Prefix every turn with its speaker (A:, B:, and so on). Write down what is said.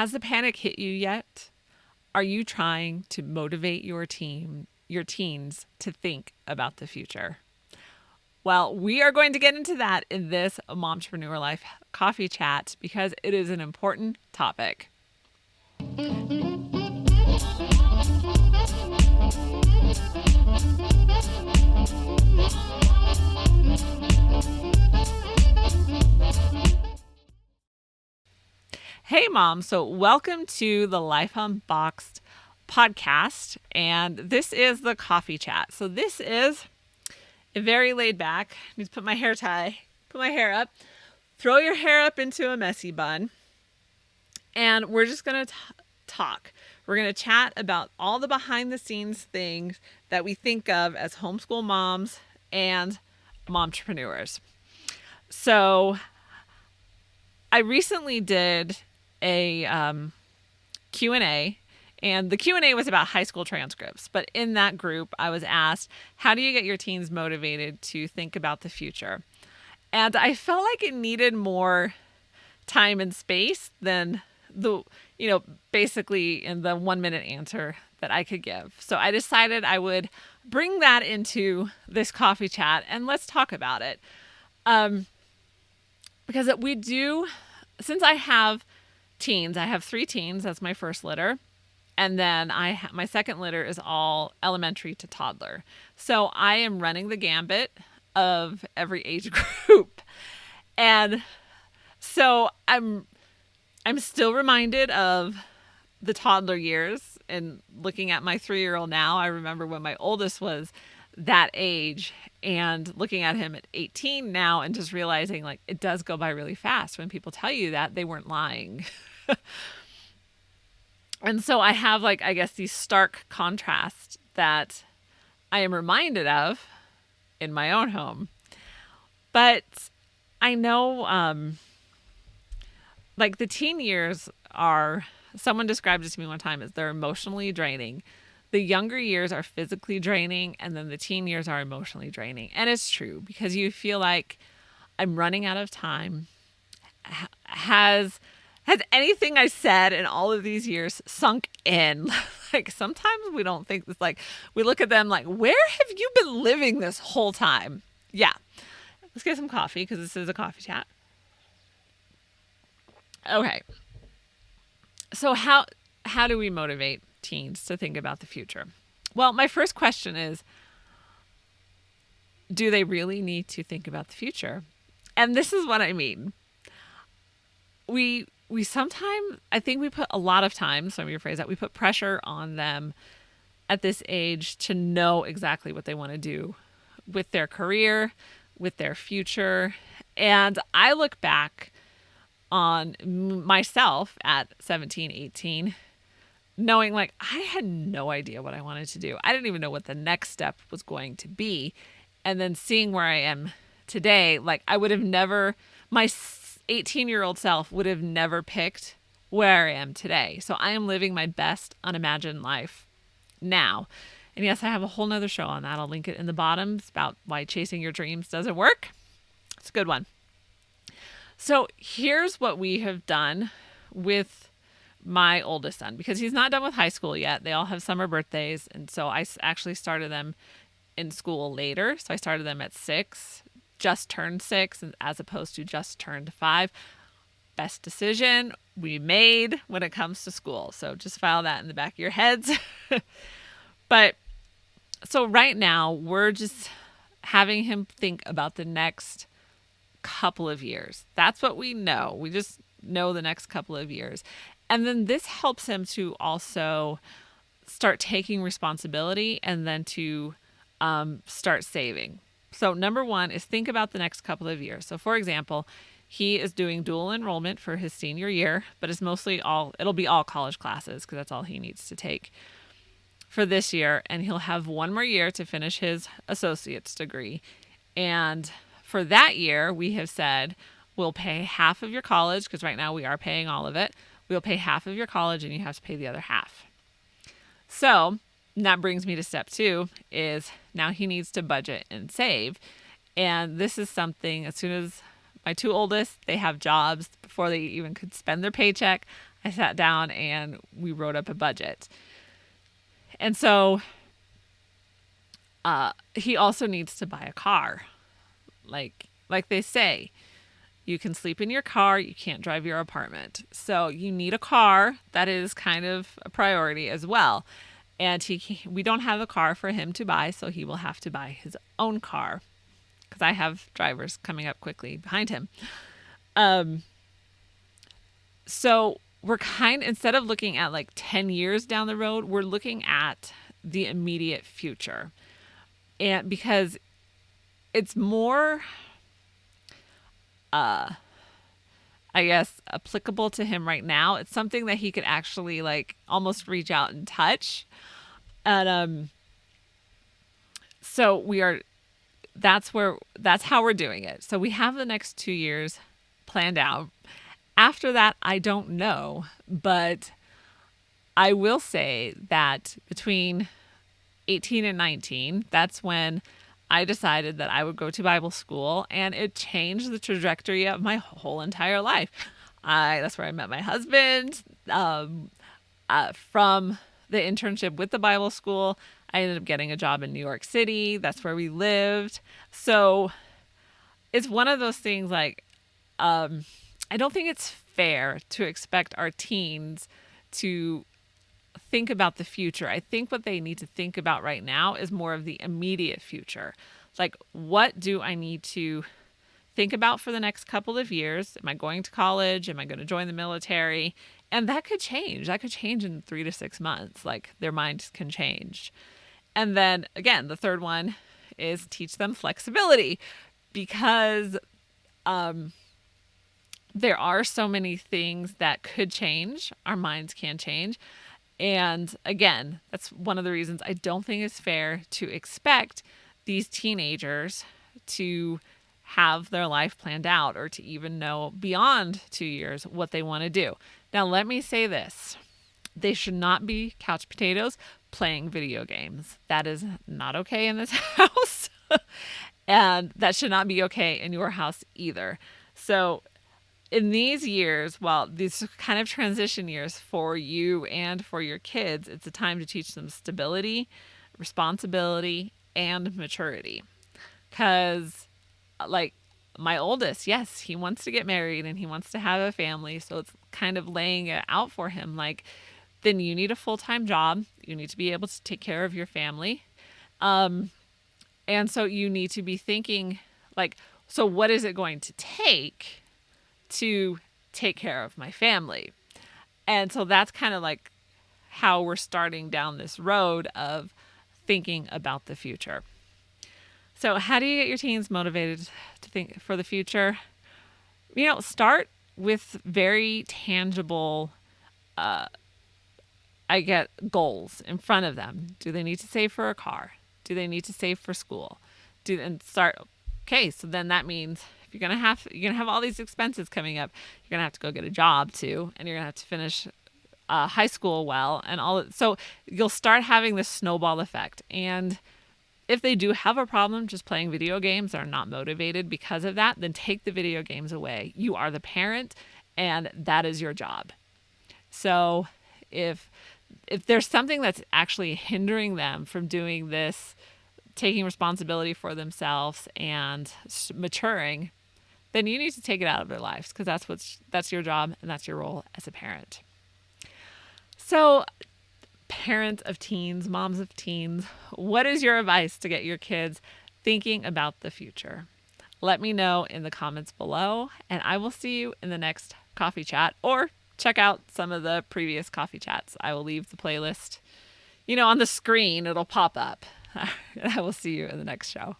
A: Has the panic hit you yet? Are you trying to motivate your teens to think about the future? Well, we are going to get into that in this Momtrepreneur Life coffee chat because it is an important topic. Hey, Mom. So welcome to the Life Unboxed podcast. And this is the coffee chat. So this is a very laid back. I need to put my hair up, throw your hair up into a messy bun. And we're just going to talk. We're going to chat about all the behind the scenes things that we think of as homeschool moms and momtrepreneurs. So I recently did a Q&A, and the Q&A was about high school transcripts. But in that group, I was asked, how do you get your teens motivated to think about the future? And I felt like it needed more time and space than basically in the 1 minute answer that I could give. So I decided I would bring that into this coffee chat and let's talk about it. Because since I have teens, I have 3 teens. That's my first litter. And then my second litter is all elementary to toddler. So I am running the gambit of every age group. And so I'm still reminded of the toddler years, and looking at my 3-year-old now, I remember when my oldest was that age and looking at him at 18 now and just realizing like it does go by really fast. When people tell you that, they weren't lying. And so I have these stark contrasts that I am reminded of in my own home. But I know the teen years someone described it to me one time as they're emotionally draining. The younger years are physically draining, and then the teen years are emotionally draining. And it's true because you feel like I'm running out of time. Has anything I said in all of these years sunk in? Sometimes we don't think this, we look at them like, where have you been living this whole time? Yeah. Let's get some coffee because this is a coffee chat. Okay. So how do we motivate teens to think about the future? Well, my first question is, do they really need to think about the future? And this is what I mean. We sometimes, I think we put a lot of times, let me rephrase that, we put pressure on them at this age to know exactly what they want to do with their career, with their future. And I look back on myself at 17, 18, knowing I had no idea what I wanted to do. I didn't even know what the next step was going to be. And then seeing where I am today, I would have never, my 18-year-old self would have never picked where I am today. So I am living my best unimagined life now. And yes, I have a whole nother show on that. I'll link it in the bottom. It's about why chasing your dreams doesn't work. It's a good one. So here's what we have done with my oldest son, because he's not done with high school yet. They all have summer birthdays. And so I actually started them in school later. So I started them at 6, just turned 6, as opposed to just turned 5. Best decision we made when it comes to school. So just file that in the back of your heads. But so right now we're just having him think about the next couple of years. That's what we know. We just know the next couple of years. And then this helps him to also start taking responsibility and then to start saving. So number 1 is think about the next couple of years. So for example, he is doing dual enrollment for his senior year, but it's it'll be all college classes because that's all he needs to take for this year. And he'll have 1 more year to finish his associate's degree. And for that year, we have said, we'll pay half of your college, because right now we are paying all of it. We'll pay half of your college and you have to pay the other half. So that brings me to step 2 is now he needs to budget and save. And this is something, as soon as my 2 oldest, they have jobs before they even could spend their paycheck, I sat down and we wrote up a budget. And so he also needs to buy a car. Like they say, you can sleep in your car, you can't drive your apartment. So you need a car. That is kind of a priority as well. And we don't have a car for him to buy, so he will have to buy his own car because I have drivers coming up quickly behind him. So we're instead of looking at like 10 years down the road, we're looking at the immediate future. And because it's more, I guess, applicable to him right now. It's something that he could actually like almost reach out and touch. And so that's how we're doing it. So we have the next 2 years planned out. After that, I don't know, but I will say that between 18 and 19, that's when I decided that I would go to Bible school, and it changed the trajectory of my whole entire life. That's where I met my husband. From the internship with the Bible school, I ended up getting a job in New York City. That's where we lived. So it's one of those things like, I don't think it's fair to expect our teens to think about the future. I think what they need to think about right now is more of the immediate future. Like, what do I need to think about for the next couple of years? Am I going to college? Am I going to join the military? And that could change. That could change in 3 to 6 months. Like, their minds can change. And then again, the third one is teach them flexibility, because there are so many things that could change. Our minds can change. And again, that's one of the reasons I don't think it's fair to expect these teenagers to have their life planned out or to even know beyond 2 years what they want to do. Now, let me say this. They should not be couch potatoes playing video games. That is not okay in this house. And that should not be okay in your house either. So in these years, these kind of transition years for you and for your kids, it's a time to teach them stability, responsibility, and maturity. Because, like, my oldest, yes, he wants to get married and he wants to have a family. So it's kind of laying it out for him. Like, then you need a full-time job. You need to be able to take care of your family. And so you need to be thinking, like, so what is it going to take to take care of my family? And so that's kind of like how we're starting down this road of thinking about the future. So how do you get your teens motivated to think for the future? Start with very tangible, goals in front of them. Do they need to save for a car? Do they need to save for school? Okay, so then that means you're gonna have all these expenses coming up. You're gonna have to go get a job too, and you're gonna have to finish high school well, and all. So you'll start having this snowball effect. And if they do have a problem just playing video games, are not motivated because of that, then take the video games away. You are the parent, and that is your job. So if there's something that's actually hindering them from doing this, taking responsibility for themselves and maturing, then you need to take it out of their lives, because that's your job and that's your role as a parent. So, parents of teens, moms of teens, what is your advice to get your kids thinking about the future? Let me know in the comments below, and I will see you in the next coffee chat, or check out some of the previous coffee chats. I will leave the playlist, on the screen. It'll pop up. I will see you in the next show.